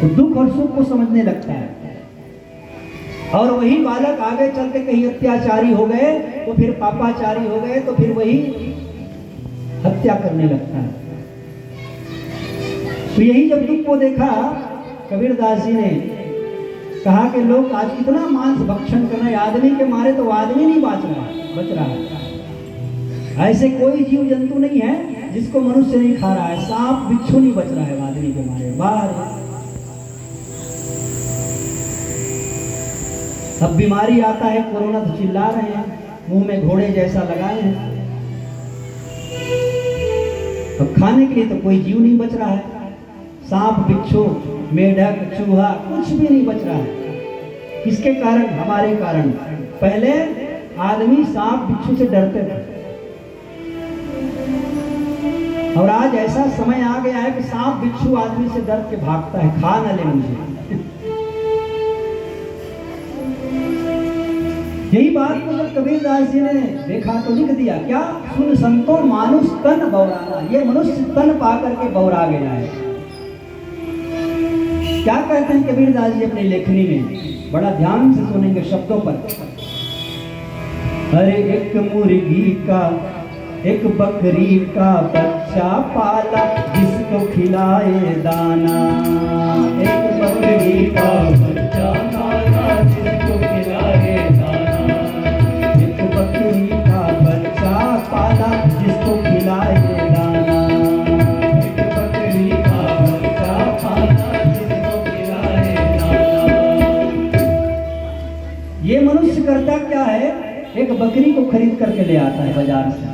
तो दुख और सुख को समझने लगता है। और वही बालक आगे चल के कहीं अत्याचारी हो गए तो फिर पापाचारी हो गए तो फिर वही हत्या करने लगता है। तो यही जब दुख को देखा कबीरदास जी ने कहा कि लोग आज इतना मांस भक्षण कर रहे हैं, आदमी के मारे तो आदमी नहीं बच रहा है। ऐसे कोई जीव जंतु नहीं है जिसको मनुष्य नहीं खा रहा है। सांप बिच्छू नहीं बच रहा है आदमी के मारे। बाहर अब बीमारी आता है, कोरोना तो चिल्ला रहे हैं, मुंह में घोड़े जैसा लगाए हैं। अब खाने के लिए तो कोई जीव नहीं बच रहा है। सांप बिच्छू मेढक चूहा कुछ भी नहीं बच रहा है। किसके कारण? हमारे कारण। पहले आदमी सांप बिच्छू से डरते थे और आज ऐसा समय आ गया है कि सांप बिच्छू आदमी से डर के भागता है, खा न ले मुझे। यही बात को जब कबीरदास जी ने देखा तो लिख दिया क्या? सुन संतो मानुष तन बौराना। ये मनुष्य तन पा करके बौरा गया है। क्या कहते हैं कबीरदास जी अपनी लेखनी में? बड़ा ध्यान से सुनेंगे शब्दों पर। अरे एक मुर्गी का एक बकरी का बच्चा पाला, जिसको खिलाए दाना। एक बकरी का बच्चा पाला, जिसको खिलाए दाना। एक बकरी का बच्चा पाला, जिसको खिलाए दाना। एक बकरी का बच्चा पाला, जिसको खिलाए दाना। ये मनुष्य करता क्या है? एक बकरी को खरीद करके ले आता है बाजार से।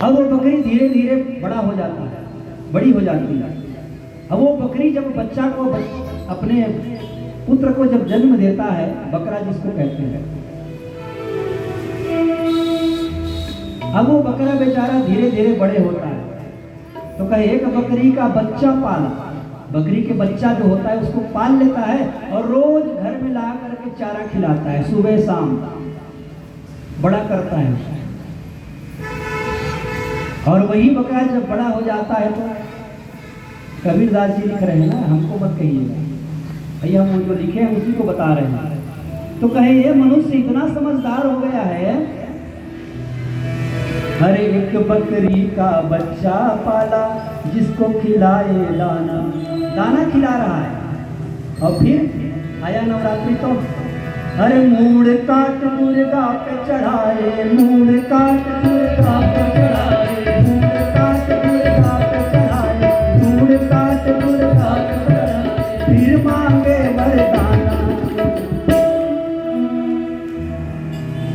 अब वो बकरी धीरे धीरे बड़ा हो जाता है, बड़ी हो जाती है। अब वो बकरी जब बच्चा को अपने पुत्र को जब जन्म देता है, बकरा जिसको कहते हैं, अब वो बकरा बेचारा धीरे धीरे बड़े होता है। तो कहे एक बकरी का बच्चा पाला। बकरी के बच्चा जो होता है उसको पाल लेता है और रोज घर में ला करके चारा खिलाता है, सुबह शाम बड़ा करता है उसे। और वही बकरा जब बड़ा हो जाता है तो कबीरदास जी लिख रहे हैं ना, हमको मत कहिएगा भैया, हम वो जो लिखे हैं उसी को बता रहे हैं। तो कहे ये मनुष्य इतना समझदार हो गया है। अरे एक बकरी का बच्चा पाला, जिसको खिलाए दाना। दाना खिला रहा है। और फिर आया नवरात्रि तो अरे मूड़ काट दुर्गा पे चढ़ाए, मूड़ काट दुर्गा पे चढ़ाए, मूड़ काट दुर्गा पे चढ़ाए, मूड़ काट दुर्गा पे चढ़ाए, फिर मांगे वरदाना।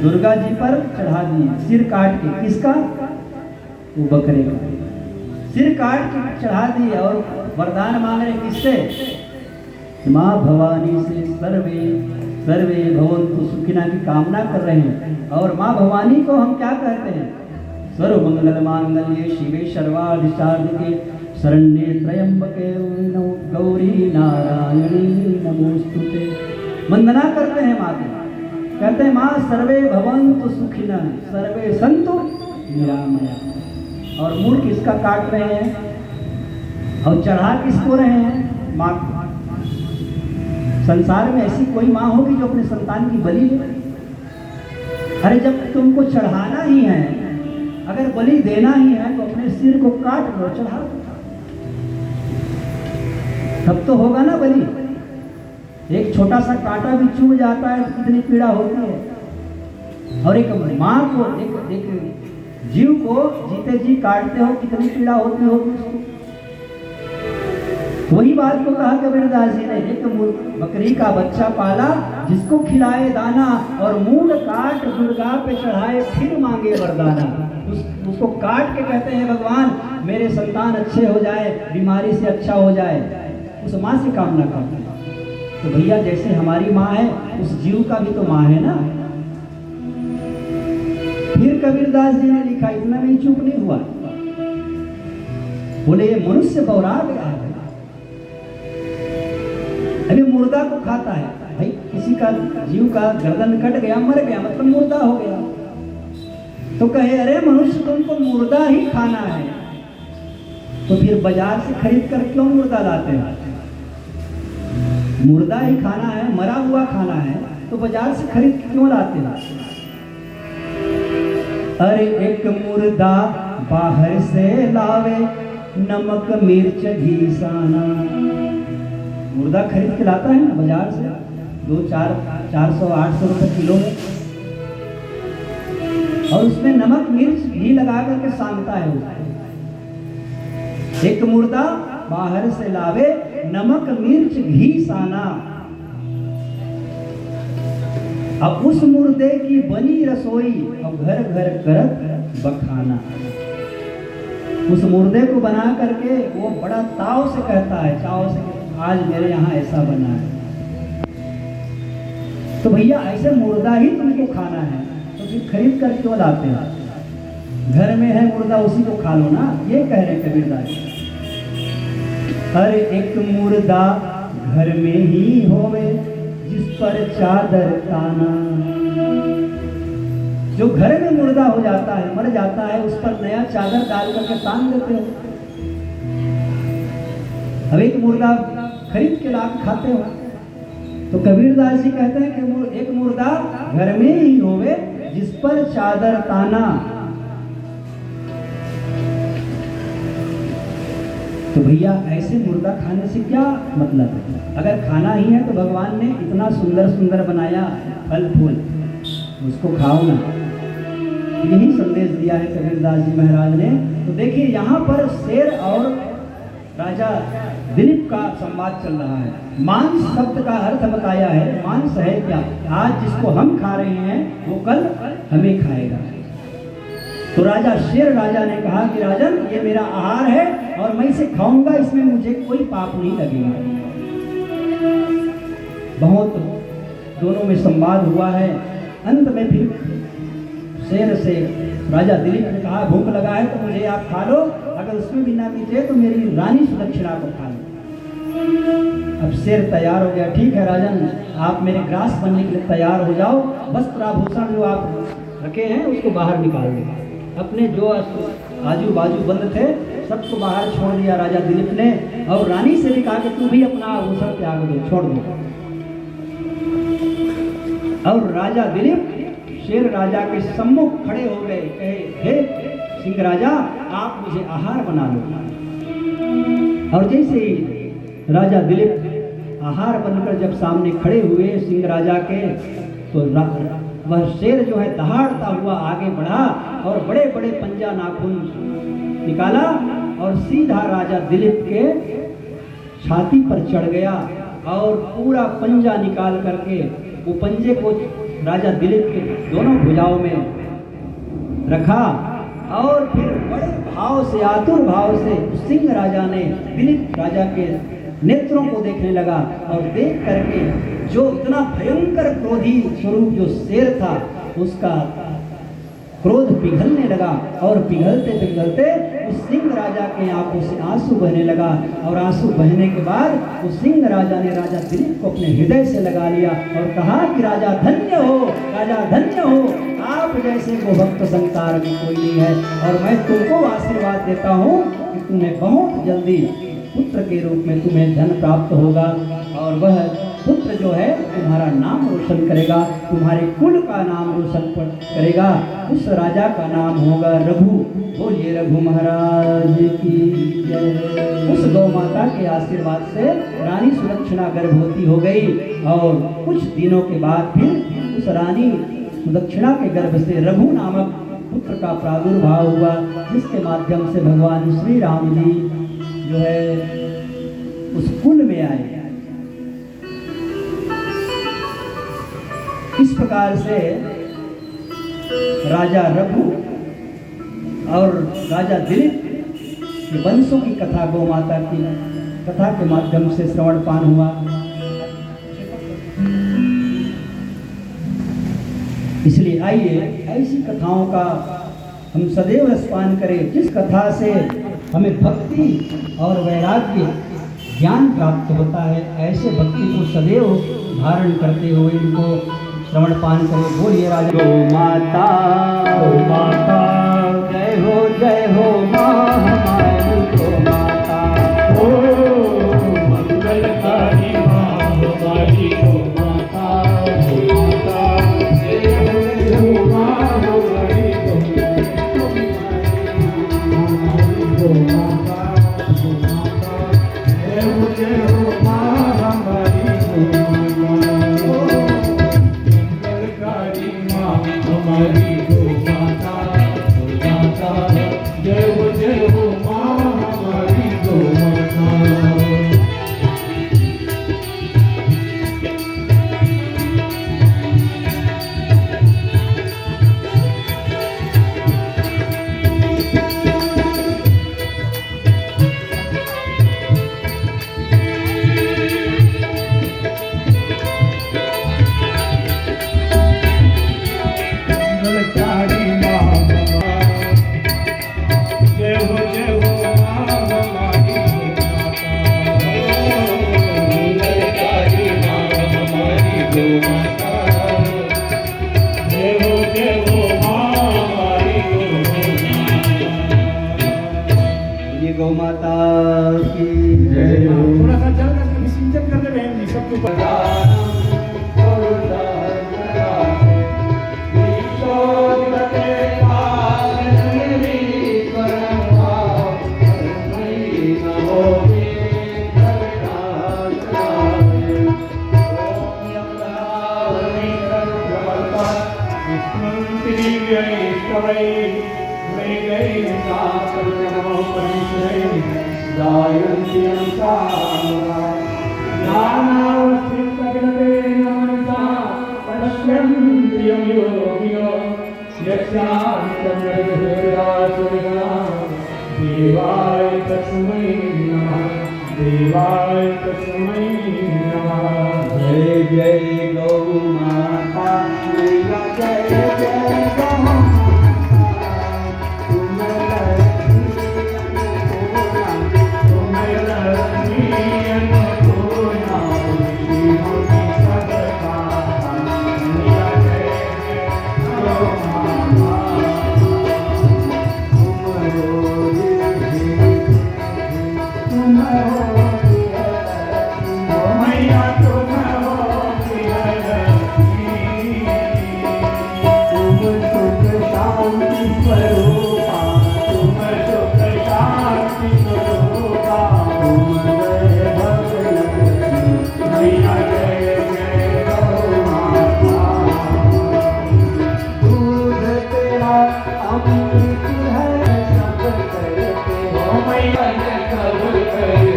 दुर्गा जी पर चढ़ा दिए, सिर काट के। किसका? वो बकरे का सिर काट के चढ़ा दिए। और वरदान मांग रहे किससे? माँ भवानी से सर्वे सर्वे भवन्तु सुखिना की कामना कर रहे हैं। और माँ भवानी को हम क्या कहते हैं? सर्व मंगल मांगल्ये शिवे सर्वार्थ साधिके शरण्ये त्र्यंबके गौरी नारायणी नमोस्तुते। वंदना करते हैं माँ की, कहते हैं माँ सर्वे भवन्तु सुखिना, सर्वे संतु निरामया। और मूल किसका काट रहे हैं और चढ़ा किसको रहे हैं? माँ को। संसार में ऐसी कोई माँ होगी जो अपने संतान की बलि ले? अरे जब तुमको चढ़ाना ही है, अगर बलि देना ही है तो अपने सिर को काट लो, चढ़ा दो, तब तो होगा ना बलि। एक छोटा सा कांटा भी चुभ जाता है तो कितनी पीड़ा होती है। और एक माँ को, एक जीव को जीते जी काटते हो, कितनी पीड़ा होती होगी उसको। वही बात को कहा कबीरदास जी ने, एक बकरी का बच्चा पाला, जिसको खिलाए दाना, और मूल काट दुर्गा पे चढ़ाए, फिर मांगे वरदाना। उसको काट के कहते हैं भगवान मेरे संतान अच्छे हो जाए, बीमारी से अच्छा हो जाए, उस माँ से कामना करते हैं। तो भैया जैसे हमारी माँ है, उस जीव का भी तो माँ है ना। फिर कबीरदास जी ने लिखा, इतना नहीं चुप नहीं हुआ, बोले ये मनुष्य बौरा गया है, अभी मुर्दा को खाता है। भाई किसी का जीव का गर्दन कट गया, मर गया, मतलब मुर्दा हो गया। तो कहे अरे मनुष्य तुमको मुर्दा ही खाना है, तो फिर बाजार से खरीद कर क्यों मुर्दा लाते हैं? मुर्दा ही खाना है, मरा हुआ खाना है, तो बाजार से खरीद क्यों लाते हो? अरे एक मुर्दा बाहर से लावे, नमक मिर्च घी साना। मुर्दा खरीद के लाता है ना बाजार से, 400-800 रुपए किलो में, और उसमें नमक मिर्च घी लगा करके सानता है उसको। एक मुर्दा बाहर से लावे, नमक मिर्च घी साना। अब उस मुर्दे की बनी रसोई, अब घर घर करत बखाना। उस मुर्दे को बना करके वो बड़ा ताव से कहता है, चाव से, आज मेरे यहाँ ऐसा बना है। तो भैया ऐसे मुर्दा ही तुमको खाना है, तो फिर खरीद कर क्यों लाते हो? घर में है मुर्दा, उसी को खा लो ना, ये कह रहे कबीरदास। अरे एक मुर्दा घर में ही होवे, जिस पर चादर ताना। जो घर में मुर्दा हो जाता है, मर जाता है, उस पर नया चादर डाल करके तान देते हो। अब एक मुर्दा खरीद के लाके खाते हो, तो कबीरदास जी कहते हैं कि एक मुर्दा घर में ही होवे, जिस पर चादर ताना। तो भैया ऐसे मुर्दा खाने से क्या मतलब है? अगर खाना ही है तो भगवान ने इतना सुंदर सुंदर बनाया फल फूल, उसको खाओ ना। यही संदेश दिया है कबीरदास जी महाराज ने। तो देखिए यहाँ पर शेर और राजा दिलीप का संवाद चल रहा है। मांस शब्द का अर्थ बताया है। मांस है क्या? आज जिसको हम खा रहे हैं वो कल हमें खाएगा। तो राजा शेर राजा ने कहा कि राजन, ये मेरा आहार है और मैं इसे खाऊंगा, इसमें मुझे कोई पाप नहीं लगेगा। बहुत दोनों में संवाद हुआ है। अंत में फिर शेर से राजा दिलीप ने कहा, भूख लगा है तो मुझे आप खा लो, अगर उसमें भी ना मीठे तो मेरी रानी सुदक्षिणा को खा लो। अब शेर तैयार हो गया, ठीक है राजन, आप मेरे ग्रास बनने के लिए तैयार हो जाओ, वस्त्र आभूषण जो आप रखे हैं उसको बाहर निकाल दो। अपने जो आजू बाजू बंद थे सबको बाहर छोड़ दिया राजा दिलीप ने, और रानी से भी कहा कि तू भी अपना आभूषण त्याग दो, छोड़ दो। और राजा दिलीप शेर राजा के सम्मुख खड़े हो गए, कहे, हे सिंह राजा, आप मुझे आहार बना लो। और जैसे ही राजा दिलीप आहार बनकर जब सामने खड़े हुए सिंह राजा के, तो वह शेर जो है दहाड़ता हुआ आगे बढ़ा और बड़े बड़े पंजा नाखून निकाला और सीधा राजा दिलीप के छाती पर चढ़ गया और पूरा पंजा निकाल करके वो पंजे को राजा दिलीप के दोनों भुजाओं में रखा। और फिर बड़े भाव से, आतुर भाव से सिंह राजा ने दिलीप राजा के नेत्रों को देखने लगा, और देख करके जो इतना भयंकर क्रोधी स्वरूप जो शेर था उसका क्रोध पिघलने लगा, और पिघलते पिघलते उस सिंह राजा के आंखों से आंसू बहने लगा। और आंसू बहने के बाद उस सिंह राजा ने राजा दिलीप को अपने हृदय से लगा लिया और कहा कि राजा धन्य हो, राजा धन्य हो, आप जैसे को भक्त संसार में कोई नहीं है, और मैं तुमको आशीर्वाद देता हूँ कि तुम्हें बहुत जल्दी पुत्र के रूप में तुम्हें धन प्राप्त होगा, और वह पुत्र जो है तुम्हारा नाम रोशन करेगा, तुम्हारे कुल का नाम रोशन करेगा। उस राजा का नाम होगा रघु। बोलिए रघु महाराज की जय। उस गौ माता के आशीर्वाद से रानी सुदक्षिणा गर्भवती हो गई, और कुछ दिनों के बाद फिर उस रानी सुदक्षिणा के गर्भ से रघु नामक पुत्र का प्रादुर्भाव हुआ, जिसके माध्यम से भगवान श्री राम जी जो है उस कुल में आए। इस प्रकार से राजा रघु और राजा दिलीप के वंशों की कथा, गौ माता की कथा के माध्यम से श्रवण पान हुआ। इसलिए आइए ऐसी कथाओं का हम सदैव रसपान करें, जिस कथा से हमें भक्ति और वैराग्य ज्ञान प्राप्त होता है। ऐसे भक्ति को सदैव धारण करते हुए इनको श्रवण पान करें। बोलिए राजा गौ माता, गौ माता, जय हो माँ हमारी गौ माता, ओ मंगलकारी माँ। की जय हो। थोड़ा सा चल करके विसर्जन कर दे बहन जी सबके ऊपर। देवाय तस्मै नमः, देवाय तस्मै नमः। जय जय गौ माता मैया जय जय गौ माता तुम लक्ष्मी अन्नपूर्णा तुम होती सबका मैया जय जय गौ माता तुम हो मैया तुम होती लक्ष्मी, तुम सुख शांति स्वरूपा तुम सुख शांति स्वरूपा, तुम जय भगलक्ष्मी मैया जय जय गौ माता। दूध तेरा अमृत है सब करते हो मैया सब करते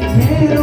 मेरो